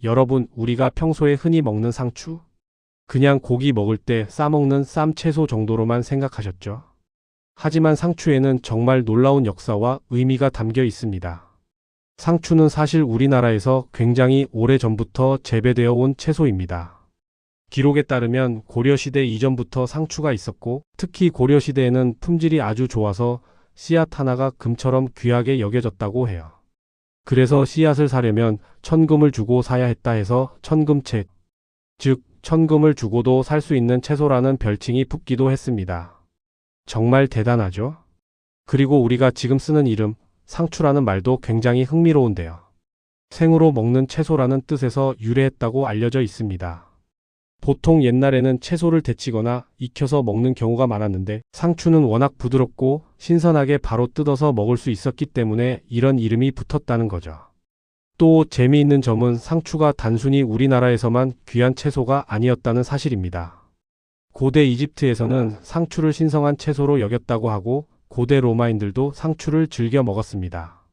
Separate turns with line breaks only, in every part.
여러분, 우리가 평소에 흔히 먹는 상추? 그냥 고기 먹을 때 싸먹는 쌈 채소 정도로만 생각하셨죠? 하지만 상추에는 정말 놀라운 역사와 의미가 담겨 있습니다. 상추는 사실 우리나라에서 굉장히 오래전부터 재배되어 온 채소입니다. 기록에 따르면 고려시대 이전부터 상추가 있었고, 특히 고려시대에는 품질이 아주 좋아서 씨앗 하나가 금처럼 귀하게 여겨졌다고 해요. 그래서 씨앗을 사려면 천금을 주고 사야 했다 해서 천금채, 즉 천금을 주고도 살 수 있는 채소라는 별칭이 붙기도 했습니다. 정말 대단하죠? 그리고 우리가 지금 쓰는 이름, 상추라는 말도 굉장히 흥미로운데요. 생으로 먹는 채소라는 뜻에서 유래했다고 알려져 있습니다. 보통 옛날에는 채소를 데치거나 익혀서 먹는 경우가 많았는데 상추는 워낙 부드럽고 신선하게 바로 뜯어서 먹을 수 있었기 때문에 이런 이름이 붙었다는 거죠. 또 재미있는 점은 상추가 단순히 우리나라에서만 귀한 채소가 아니었다는 사실입니다. 고대 이집트에서는 상추를 신성한 채소로 여겼다고 하고 고대 로마인들도 상추를 즐겨 먹었습니다.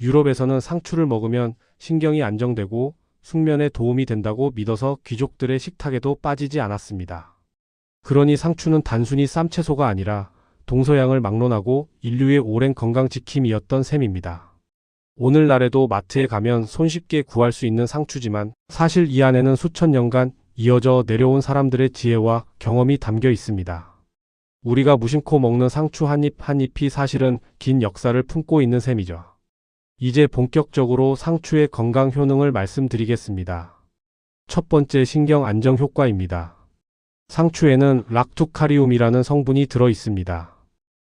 유럽에서는 상추를 먹으면 신경이 안정되고 숙면에 도움이 된다고 믿어서 귀족들의 식탁에도 빠지지 않았습니다. 그러니 상추는 단순히 쌈채소가 아니라 동서양을 막론하고 인류의 오랜 건강지킴이였던 셈입니다. 오늘날에도 마트에 가면 손쉽게 구할 수 있는 상추지만 사실 이 안에는 수천 년간 이어져 내려온 사람들의 지혜와 경험이 담겨 있습니다. 우리가 무심코 먹는 상추 한 입 한 잎이 사실은 긴 역사를 품고 있는 셈이죠. 이제 본격적으로 상추의 건강 효능을 말씀드리겠습니다. 첫 번째, 신경 안정 효과입니다. 상추에는 락투카리움이라는 성분이 들어 있습니다.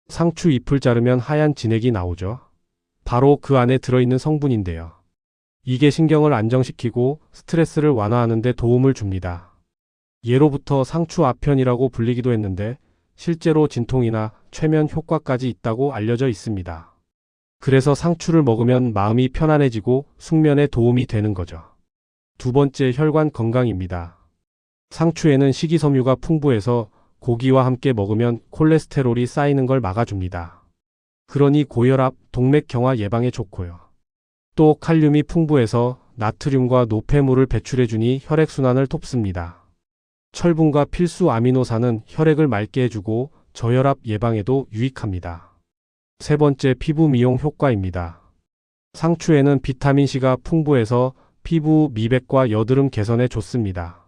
상추 잎을 자르면 하얀 진액이 나오죠. 바로 그 안에 들어있는 성분인데요. 이게 신경을 안정시키고 스트레스를 완화하는 데 도움을 줍니다. 예로부터 상추 아편이라고 불리기도 했는데 실제로 진통이나 최면 효과까지 있다고 알려져 있습니다. 그래서 상추를 먹으면 마음이 편안해지고 숙면에 도움이 되는 거죠. 두 번째, 혈관 건강입니다. 상추에는 식이섬유가 풍부해서 고기와 함께 먹으면 콜레스테롤이 쌓이는 걸 막아줍니다. 그러니 고혈압, 동맥경화 예방에 좋고요. 또 칼륨이 풍부해서 나트륨과 노폐물을 배출해주니 혈액순환을 돕습니다. 철분과 필수 아미노산은 혈액을 맑게 해주고 저혈압 예방에도 유익합니다. 세 번째, 피부 미용 효과입니다. 상추에는 비타민C가 풍부해서 피부 미백과 여드름 개선에 좋습니다.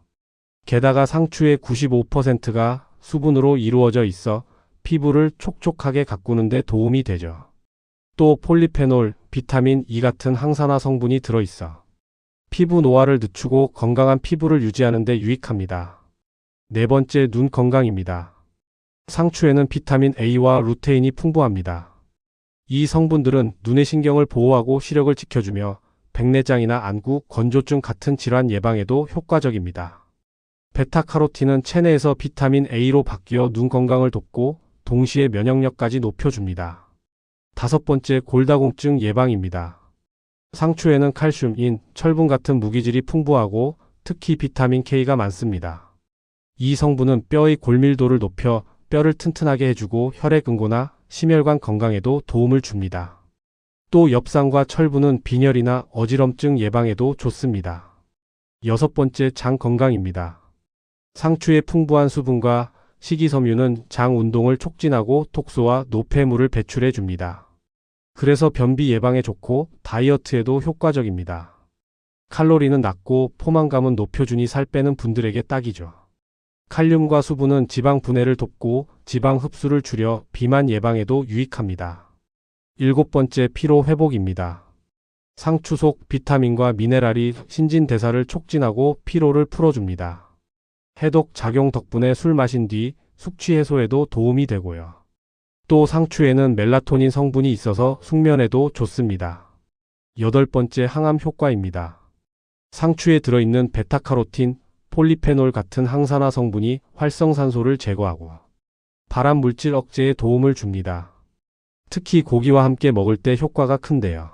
게다가 상추의 95%가 수분으로 이루어져 있어 피부를 촉촉하게 가꾸는 데 도움이 되죠. 또 폴리페놀, 비타민 E 같은 항산화 성분이 들어있어 피부 노화를 늦추고 건강한 피부를 유지하는 데 유익합니다. 네 번째, 눈 건강입니다. 상추에는 비타민 A와 루테인이 풍부합니다. 이 성분들은 눈의 신경을 보호하고 시력을 지켜주며 백내장이나 안구, 건조증 같은 질환 예방에도 효과적입니다. 베타카로틴은 체내에서 비타민 A로 바뀌어 눈 건강을 돕고 동시에 면역력까지 높여줍니다. 다섯 번째, 골다공증 예방입니다. 상추에는 칼슘, 인, 철분 같은 무기질이 풍부하고 특히 비타민 K가 많습니다. 이 성분은 뼈의 골밀도를 높여 뼈를 튼튼하게 해주고 혈액응고나 심혈관 건강에도 도움을 줍니다. 또 엽산과 철분은 빈혈이나 어지럼증 예방에도 좋습니다. 여섯 번째, 장 건강입니다. 상추의 풍부한 수분과 식이섬유는 장 운동을 촉진하고 독소와 노폐물을 배출해 줍니다. 그래서 변비 예방에 좋고 다이어트에도 효과적입니다. 칼로리는 낮고 포만감은 높여주니 살 빼는 분들에게 딱이죠. 칼륨과 수분은 지방 분해를 돕고 지방 흡수를 줄여 비만 예방에도 유익합니다. 일곱 번째, 피로 회복입니다. 상추 속 비타민과 미네랄이 신진대사를 촉진하고 피로를 풀어줍니다. 해독 작용 덕분에 술 마신 뒤 숙취 해소에도 도움이 되고요. 또 상추에는 멜라토닌 성분이 있어서 숙면에도 좋습니다. 여덟 번째, 항암 효과입니다. 상추에 들어있는 베타카로틴, 폴리페놀 같은 항산화 성분이 활성산소를 제거하고 발암 물질 억제에 도움을 줍니다. 특히 고기와 함께 먹을 때 효과가 큰데요.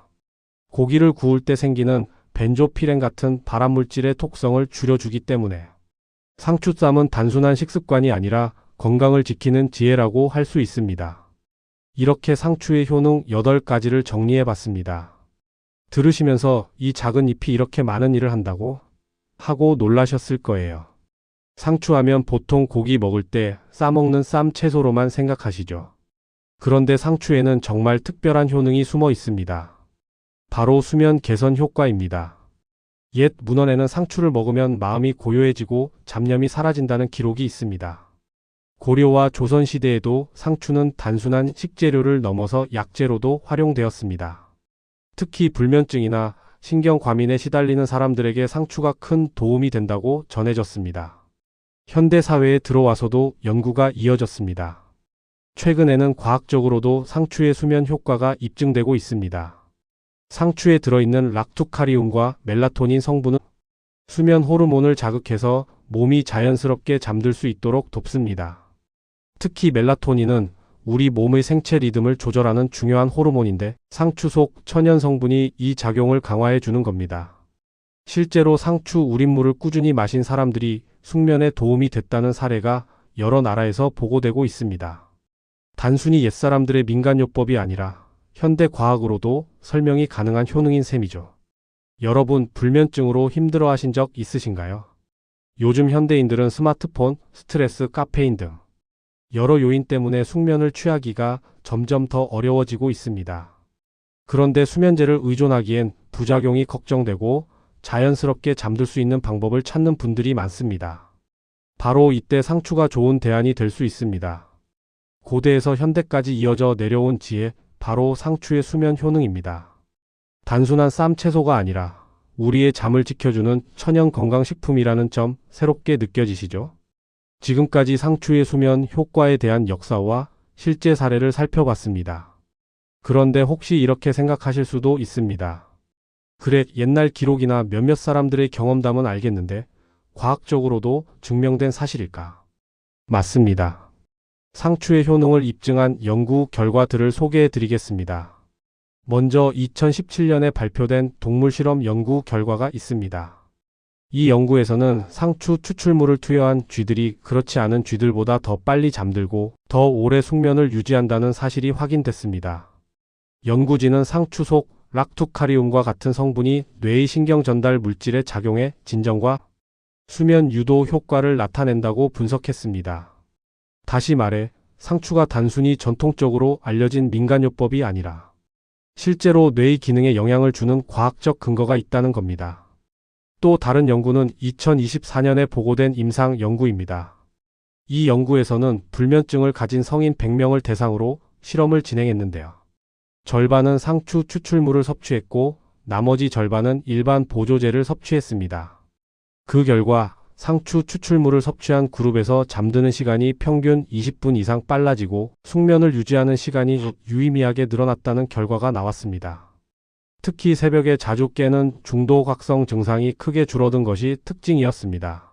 고기를 구울 때 생기는 벤조피렌 같은 발암 물질의 톡성을 줄여주기 때문에 상추쌈은 단순한 식습관이 아니라 건강을 지키는 지혜라고 할 수 있습니다. 이렇게 상추의 효능 8가지를 정리해 봤습니다. 들으시면서 이 작은 잎이 이렇게 많은 일을 한다고? 하고 놀라셨을 거예요. 상추하면 보통 고기 먹을 때 싸먹는 쌈 채소로만 생각하시죠. 그런데 상추에는 정말 특별한 효능이 숨어 있습니다. 바로 수면 개선 효과입니다. 옛 문헌에는 상추를 먹으면 마음이 고요해지고 잡념이 사라진다는 기록이 있습니다. 고려와 조선시대에도 상추는 단순한 식재료를 넘어서 약재로도 활용되었습니다. 특히 불면증이나 신경과민에 시달리는 사람들에게 상추가 큰 도움이 된다고 전해졌습니다. 현대사회에 들어와서도 연구가 이어졌습니다. 최근에는 과학적으로도 상추의 수면 효과가 입증되고 있습니다. 상추에 들어있는 락투카리움과 멜라토닌 성분은 수면 호르몬을 자극해서 몸이 자연스럽게 잠들 수 있도록 돕습니다. 특히 멜라토닌은 우리 몸의 생체 리듬을 조절하는 중요한 호르몬인데 상추 속 천연 성분이 이 작용을 강화해 주는 겁니다. 실제로 상추 우린물을 꾸준히 마신 사람들이 숙면에 도움이 됐다는 사례가 여러 나라에서 보고되고 있습니다. 단순히 옛사람들의 민간요법이 아니라 현대 과학으로도 설명이 가능한 효능인 셈이죠. 여러분, 불면증으로 힘들어하신 적 있으신가요? 요즘 현대인들은 스마트폰, 스트레스, 카페인 등 여러 요인 때문에 숙면을 취하기가 점점 더 어려워지고 있습니다. 그런데 수면제를 의존하기엔 부작용이 걱정되고 자연스럽게 잠들 수 있는 방법을 찾는 분들이 많습니다. 바로 이때 상추가 좋은 대안이 될 수 있습니다. 고대에서 현대까지 이어져 내려온 지혜, 바로 상추의 수면 효능입니다. 단순한 쌈 채소가 아니라 우리의 잠을 지켜주는 천연 건강식품이라는 점 새롭게 느껴지시죠? 지금까지 상추의 수면 효과에 대한 역사와 실제 사례를 살펴봤습니다. 그런데 혹시 이렇게 생각하실 수도 있습니다. 그래, 옛날 기록이나 몇몇 사람들의 경험담은 알겠는데 과학적으로도 증명된 사실일까? 맞습니다. 상추의 효능을 입증한 연구 결과들을 소개해 드리겠습니다. 먼저 2017년에 발표된 동물 실험 연구 결과가 있습니다. 이 연구에서는 상추 추출물을 투여한 쥐들이 그렇지 않은 쥐들보다 더 빨리 잠들고 더 오래 숙면을 유지한다는 사실이 확인됐습니다. 연구진은 상추 속 락투카리움과 같은 성분이 뇌의 신경 전달 물질에 작용해 진정과 수면 유도 효과를 나타낸다고 분석했습니다. 다시 말해, 상추가 단순히 전통적으로 알려진 민간요법이 아니라 실제로 뇌의 기능에 영향을 주는 과학적 근거가 있다는 겁니다. 또 다른 연구는 2024년에 보고된 임상 연구입니다. 이 연구에서는 불면증을 가진 성인 100명을 대상으로 실험을 진행했는데요. 절반은 상추 추출물을 섭취했고 나머지 절반은 일반 보조제를 섭취했습니다. 그 결과 상추 추출물을 섭취한 그룹에서 잠드는 시간이 평균 20분 이상 빨라지고 숙면을 유지하는 시간이 유의미하게 늘어났다는 결과가 나왔습니다. 특히 새벽에 자주 깨는 중도각성 증상이 크게 줄어든 것이 특징이었습니다.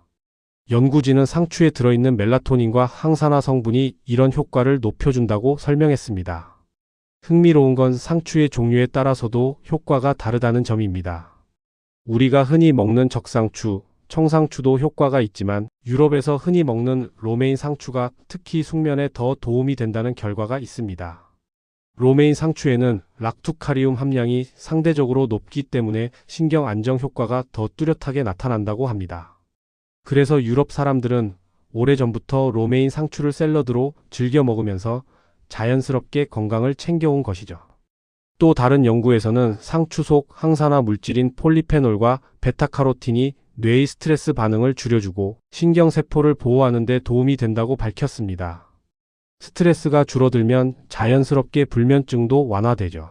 연구진은 상추에 들어있는 멜라토닌과 항산화 성분이 이런 효과를 높여준다고 설명했습니다. 흥미로운 건 상추의 종류에 따라서도 효과가 다르다는 점입니다. 우리가 흔히 먹는 적상추, 청상추도 효과가 있지만 유럽에서 흔히 먹는 로메인 상추가 특히 숙면에 더 도움이 된다는 결과가 있습니다. 로메인 상추에는 락투카리움 함량이 상대적으로 높기 때문에 신경 안정 효과가 더 뚜렷하게 나타난다고 합니다. 그래서 유럽 사람들은 오래전부터 로메인 상추를 샐러드로 즐겨 먹으면서 자연스럽게 건강을 챙겨온 것이죠. 또 다른 연구에서는 상추 속 항산화 물질인 폴리페놀과 베타카로틴이 뇌의 스트레스 반응을 줄여주고 신경세포를 보호하는 데 도움이 된다고 밝혔습니다. 스트레스가 줄어들면 자연스럽게 불면증도 완화되죠.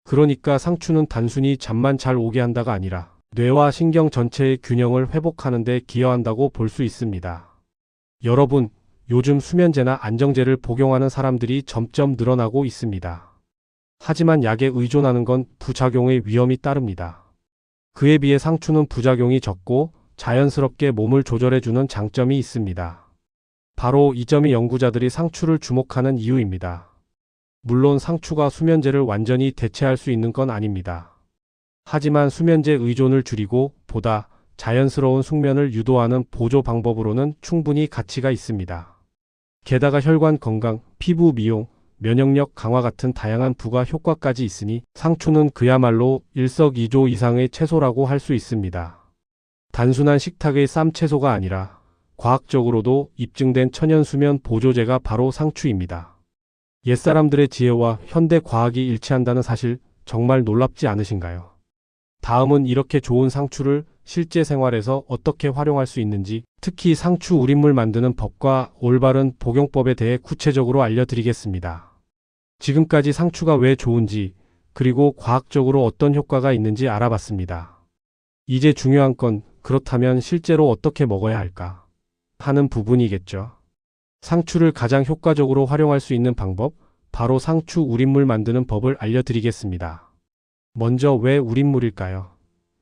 그러니까 상추는 단순히 잠만 잘 오게 한다가 아니라 뇌와 신경 전체의 균형을 회복하는 데 기여한다고 볼 수 있습니다. 여러분, 요즘 수면제나 안정제를 복용하는 사람들이 점점 늘어나고 있습니다. 하지만 약에 의존하는 건 부작용의 위험이 따릅니다. 그에 비해 상추는 부작용이 적고 자연스럽게 몸을 조절해주는 장점이 있습니다. 바로 이 점이 연구자들이 상추를 주목하는 이유입니다. 물론 상추가 수면제를 완전히 대체할 수 있는 건 아닙니다. 하지만 수면제 의존을 줄이고 보다 자연스러운 숙면을 유도하는 보조 방법으로는 충분히 가치가 있습니다. 게다가 혈관 건강, 피부 미용, 면역력 강화 같은 다양한 부가 효과까지 있으니 상추는 그야말로 일석이조 이상의 채소라고 할 수 있습니다. 단순한 식탁의 쌈 채소가 아니라 과학적으로도 입증된 천연 수면 보조제가 바로 상추입니다. 옛사람들의 지혜와 현대 과학이 일치한다는 사실 정말 놀랍지 않으신가요? 다음은 이렇게 좋은 상추를 실제 생활에서 어떻게 활용할 수 있는지, 특히 상추 우린물 만드는 법과 올바른 복용법에 대해 구체적으로 알려드리겠습니다. 지금까지 상추가 왜 좋은지, 그리고 과학적으로 어떤 효과가 있는지 알아봤습니다. 이제 중요한 건 그렇다면 실제로 어떻게 먹어야 할까 하는 부분이겠죠. 상추를 가장 효과적으로 활용할 수 있는 방법, 바로 상추 우린물 만드는 법을 알려드리겠습니다. 먼저 왜 우린물일까요?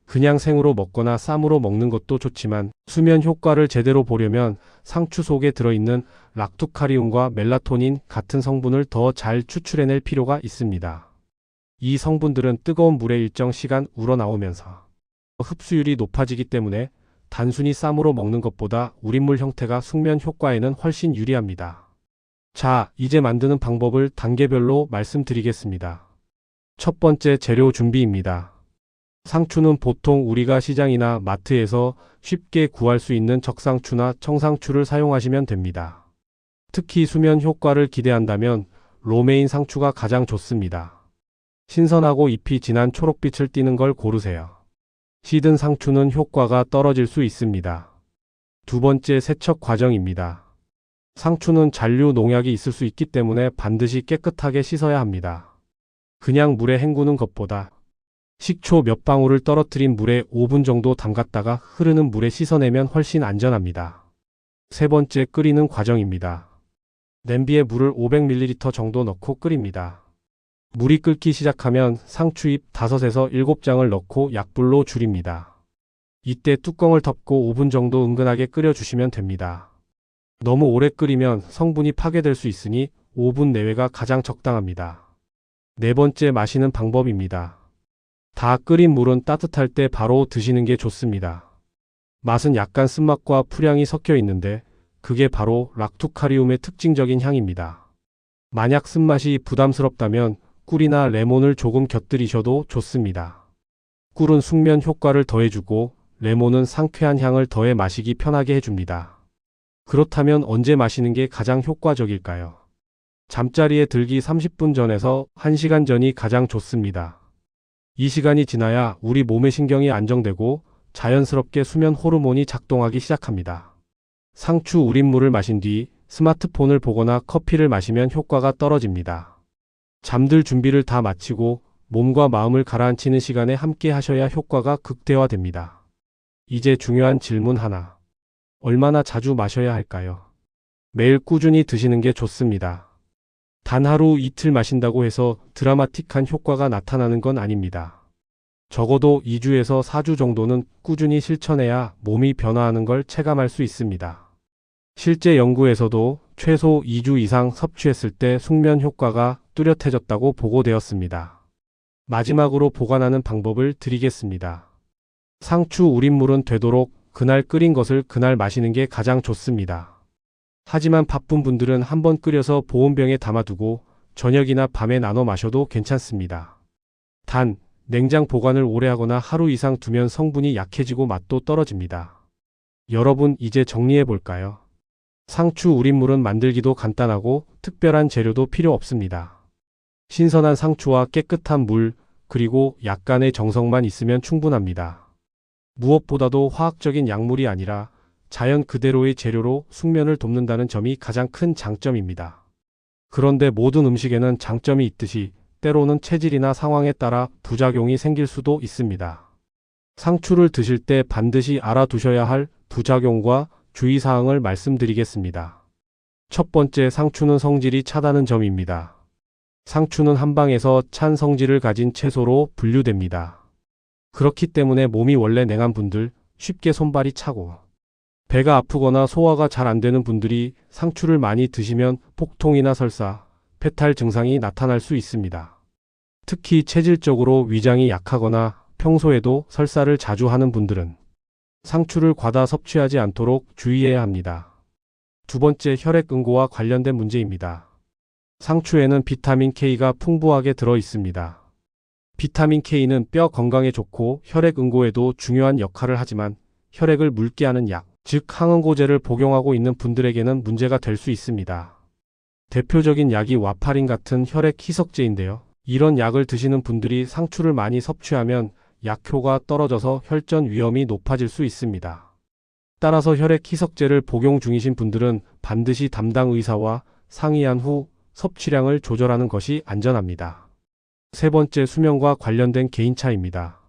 그냥 생으로 먹거나 쌈으로 먹는 것도 좋지만 수면 효과를 제대로 보려면 상추 속에 들어있는 락투카리움과 멜라토닌 같은 성분을 더 잘 추출해낼 필요가 있습니다. 이 성분들은 뜨거운 물에 일정 시간 우러나오면서 흡수율이 높아지기 때문에 단순히 쌈으로 먹는 것보다 우린물 형태가 숙면 효과에는 훨씬 유리합니다. 자, 이제 만드는 방법을 단계별로 말씀드리겠습니다. 첫 번째, 재료 준비입니다. 상추는 보통 우리가 시장이나 마트에서 쉽게 구할 수 있는 적상추나 청상추를 사용하시면 됩니다. 특히 수면 효과를 기대한다면 로메인 상추가 가장 좋습니다. 신선하고 잎이 진한 초록빛을 띠는 걸 고르세요. 시든 상추는 효과가 떨어질 수 있습니다. 두 번째, 세척 과정입니다. 상추는 잔류 농약이 있을 수 있기 때문에 반드시 깨끗하게 씻어야 합니다. 그냥 물에 헹구는 것보다 식초 몇 방울을 떨어뜨린 물에 5분 정도 담갔다가 흐르는 물에 씻어내면 훨씬 안전합니다. 세 번째, 끓이는 과정입니다. 냄비에 물을 500ml 정도 넣고 끓입니다. 물이 끓기 시작하면 상추잎 5에서 7장을 넣고 약불로 줄입니다. 이때 뚜껑을 덮고 5분 정도 은근하게 끓여주시면 됩니다. 너무 오래 끓이면 성분이 파괴될 수 있으니 5분 내외가 가장 적당합니다. 네 번째, 마시는 방법입니다. 다 끓인 물은 따뜻할 때 바로 드시는 게 좋습니다. 맛은 약간 쓴맛과 풀향이 섞여 있는데 그게 바로 락투카리움의 특징적인 향입니다. 만약 쓴맛이 부담스럽다면 꿀이나 레몬을 조금 곁들이셔도 좋습니다. 꿀은 숙면 효과를 더해주고 레몬은 상쾌한 향을 더해 마시기 편하게 해줍니다. 그렇다면 언제 마시는 게 가장 효과적일까요? 잠자리에 들기 30분 전에서 1시간 전이 가장 좋습니다. 이 시간이 지나야 우리 몸의 신경이 안정되고 자연스럽게 수면 호르몬이 작동하기 시작합니다. 상추 우린물을 마신 뒤 스마트폰을 보거나 커피를 마시면 효과가 떨어집니다. 잠들 준비를 다 마치고 몸과 마음을 가라앉히는 시간에 함께 하셔야 효과가 극대화됩니다. 이제 중요한 질문 하나. 얼마나 자주 마셔야 할까요? 매일 꾸준히 드시는 게 좋습니다. 단 하루 이틀 마신다고 해서 드라마틱한 효과가 나타나는 건 아닙니다. 적어도 2주에서 4주 정도는 꾸준히 실천해야 몸이 변화하는 걸 체감할 수 있습니다. 실제 연구에서도 최소 2주 이상 섭취했을 때 숙면 효과가 뚜렷해졌다고 보고되었습니다. 마지막으로 보관하는 방법을 드리겠습니다. 상추 우린물은 되도록 그날 끓인 것을 그날 마시는 게 가장 좋습니다. 하지만 바쁜 분들은 한번 끓여서 보온병에 담아두고 저녁이나 밤에 나눠 마셔도 괜찮습니다. 단, 냉장 보관을 오래 하거나 하루 이상 두면 성분이 약해지고 맛도 떨어집니다. 여러분, 이제 정리해 볼까요? 상추 우린물은 만들기도 간단하고 특별한 재료도 필요 없습니다. 신선한 상추와 깨끗한 물, 그리고 약간의 정성만 있으면 충분합니다. 무엇보다도 화학적인 약물이 아니라 자연 그대로의 재료로 숙면을 돕는다는 점이 가장 큰 장점입니다. 그런데 모든 음식에는 장점이 있듯이 때로는 체질이나 상황에 따라 부작용이 생길 수도 있습니다. 상추를 드실 때 반드시 알아두셔야 할 부작용과 주의사항을 말씀드리겠습니다. 첫 번째, 상추는 성질이 차다는 점입니다. 상추는 한방에서 찬 성질을 가진 채소로 분류됩니다. 그렇기 때문에 몸이 원래 냉한 분들, 쉽게 손발이 차고 배가 아프거나 소화가 잘 안 되는 분들이 상추를 많이 드시면 복통이나 설사, 배탈 증상이 나타날 수 있습니다. 특히 체질적으로 위장이 약하거나 평소에도 설사를 자주 하는 분들은 상추를 과다 섭취하지 않도록 주의해야 합니다. 두 번째, 혈액응고와 관련된 문제입니다. 상추에는 비타민 K가 풍부하게 들어 있습니다. 비타민 K는 뼈 건강에 좋고 혈액 응고에도 중요한 역할을 하지만 혈액을 묽게 하는 약, 즉 항응고제를 복용하고 있는 분들에게는 문제가 될 수 있습니다. 대표적인 약이 와파린 같은 혈액 희석제인데요. 이런 약을 드시는 분들이 상추를 많이 섭취하면 약효가 떨어져서 혈전 위험이 높아질 수 있습니다. 따라서 혈액 희석제를 복용 중이신 분들은 반드시 담당 의사와 상의한 후 섭취량을 조절하는 것이 안전합니다. 세 번째, 수면과 관련된 개인차입니다.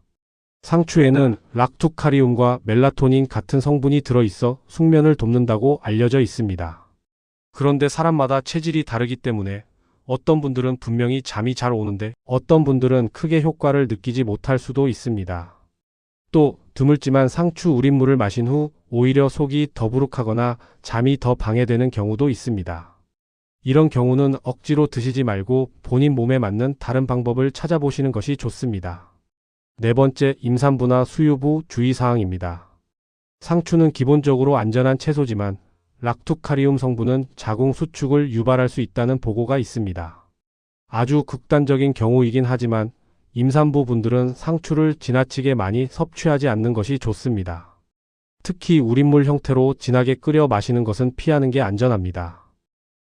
상추에는 락투카리움과 멜라토닌 같은 성분이 들어있어 숙면을 돕는다고 알려져 있습니다. 그런데 사람마다 체질이 다르기 때문에 어떤 분들은 분명히 잠이 잘 오는데 어떤 분들은 크게 효과를 느끼지 못할 수도 있습니다. 또 드물지만 상추 우린물을 마신 후 오히려 속이 더부룩하거나 잠이 더 방해되는 경우도 있습니다. 이런 경우는 억지로 드시지 말고 본인 몸에 맞는 다른 방법을 찾아보시는 것이 좋습니다. 네 번째, 임산부나 수유부 주의사항입니다. 상추는 기본적으로 안전한 채소지만 락투카리움 성분은 자궁 수축을 유발할 수 있다는 보고가 있습니다. 아주 극단적인 경우이긴 하지만 임산부 분들은 상추를 지나치게 많이 섭취하지 않는 것이 좋습니다. 특히 우린물 형태로 진하게 끓여 마시는 것은 피하는 게 안전합니다.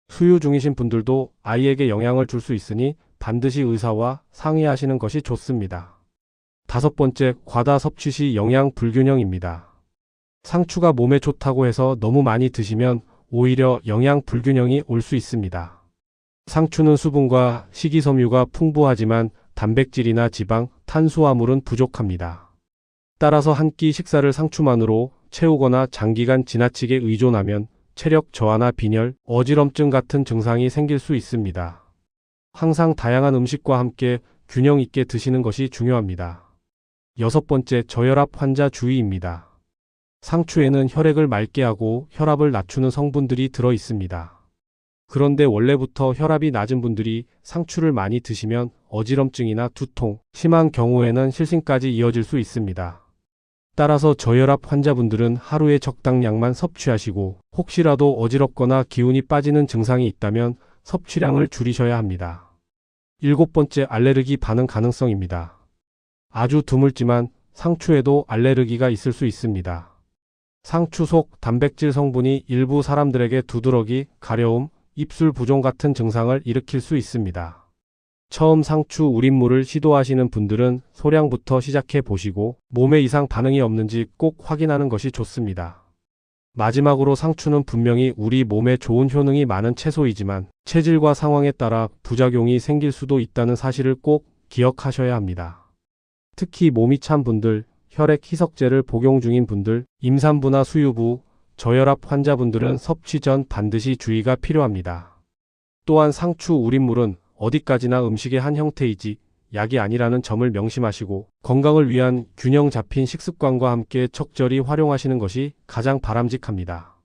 수유 중이신 분들도 아이에게 영향을 줄 수 있으니 반드시 의사와 상의하시는 것이 좋습니다. 다섯 번째, 과다 섭취 시 영양 불균형입니다. 상추가 몸에 좋다고 해서 너무 많이 드시면 오히려 영양 불균형이 올 수 있습니다. 상추는 수분과 식이섬유가 풍부하지만 단백질이나 지방, 탄수화물은 부족합니다. 따라서 한 끼 식사를 상추만으로 채우거나 장기간 지나치게 의존하면 체력 저하나 빈혈, 어지럼증 같은 증상이 생길 수 있습니다. 항상 다양한 음식과 함께 균형 있게 드시는 것이 중요합니다. 여섯 번째, 저혈압 환자 주의입니다. 상추에는 혈액을 맑게 하고 혈압을 낮추는 성분들이 들어 있습니다. 그런데 원래부터 혈압이 낮은 분들이 상추를 많이 드시면 어지럼증이나 두통, 심한 경우에는 실신까지 이어질 수 있습니다. 따라서 저혈압 환자분들은 하루에 적당량만 섭취하시고 혹시라도 어지럽거나 기운이 빠지는 증상이 있다면 섭취량을 줄이셔야 합니다. 일곱 번째, 알레르기 반응 가능성입니다. 아주 드물지만 상추에도 알레르기가 있을 수 있습니다. 상추 속 단백질 성분이 일부 사람들에게 두드러기, 가려움, 입술 부종 같은 증상을 일으킬 수 있습니다. 처음 상추 우린물을 시도하시는 분들은 소량부터 시작해 보시고 몸에 이상 반응이 없는지 꼭 확인하는 것이 좋습니다. 마지막으로 상추는 분명히 우리 몸에 좋은 효능이 많은 채소이지만 체질과 상황에 따라 부작용이 생길 수도 있다는 사실을 꼭 기억하셔야 합니다. 특히 몸이 찬 분들, 혈액 희석제를 복용 중인 분들, 임산부나 수유부, 저혈압 환자분들은 섭취 전 반드시 주의가 필요합니다. 또한 상추 우린물은 어디까지나 음식의 한 형태이지 약이 아니라는 점을 명심하시고 건강을 위한 균형 잡힌 식습관과 함께 적절히 활용하시는 것이 가장 바람직합니다.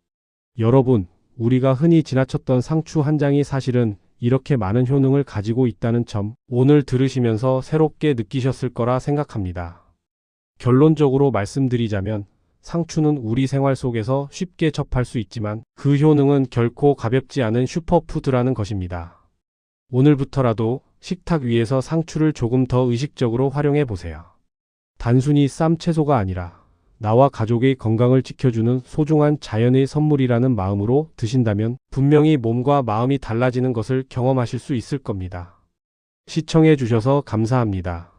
여러분, 우리가 흔히 지나쳤던 상추 한 장이 사실은 이렇게 많은 효능을 가지고 있다는 점 오늘 들으시면서 새롭게 느끼셨을 거라 생각합니다. 결론적으로 말씀드리자면 상추는 우리 생활 속에서 쉽게 접할 수 있지만 그 효능은 결코 가볍지 않은 슈퍼푸드라는 것입니다. 오늘부터라도 식탁 위에서 상추를 조금 더 의식적으로 활용해 보세요. 단순히 쌈 채소가 아니라 나와 가족의 건강을 지켜주는 소중한 자연의 선물이라는 마음으로 드신다면 분명히 몸과 마음이 달라지는 것을 경험하실 수 있을 겁니다. 시청해 주셔서 감사합니다.